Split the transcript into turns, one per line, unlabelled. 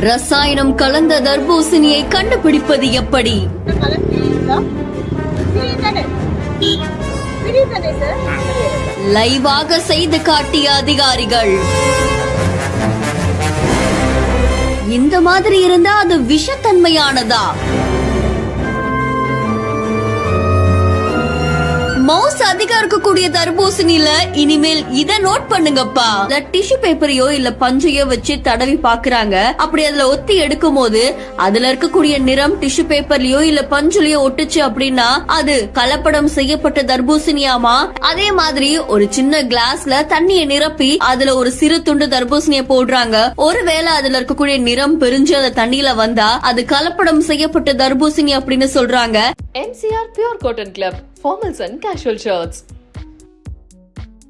ரசாயனம் கலந்த தர்பூசணியை கண்டுபிடிப்பது எப்படி? லைவாக செய்து காட்டிய அதிகாரிகள். இந்த மாதிரி இருந்தா அது விஷத்தன்மையானதா? மவுஸ் அதிகம் இருக்கக்கூடிய தர்பூசணில இனிமேல் இத நோட் பண்ணுங்கப்பா. டிஷ்யூ பேப்பரையோ இல்ல பஞ்சையோ வச்சு தடவி பாக்குறாங்க. அப்படி அதுல ஒத்தி எடுக்கும் போது அதுல இருக்கக்கூடிய நிறம் டிஷ்யூ பேப்பர்லயோ இல்ல பஞ்சுலயோ ஒட்டுச்சு அப்படின்னா அது கலப்படம் செய்யப்பட்ட தர்பூசணியாமா. அதே மாதிரி ஒரு சின்ன கிளாஸ்ல தண்ணியை நிரப்பி அதுல ஒரு சிறு துண்டு தர்பூசணிய போடுறாங்க. ஒருவேளை அதுல இருக்கக்கூடிய நிறம் பிரிஞ்சு அந்த தண்ணியில வந்தா அது கலப்படம் செய்யப்பட்ட தர்பூசணி அப்படின்னு சொல்றாங்க.
MCR Pure Cotton Club, formals and casual shirts.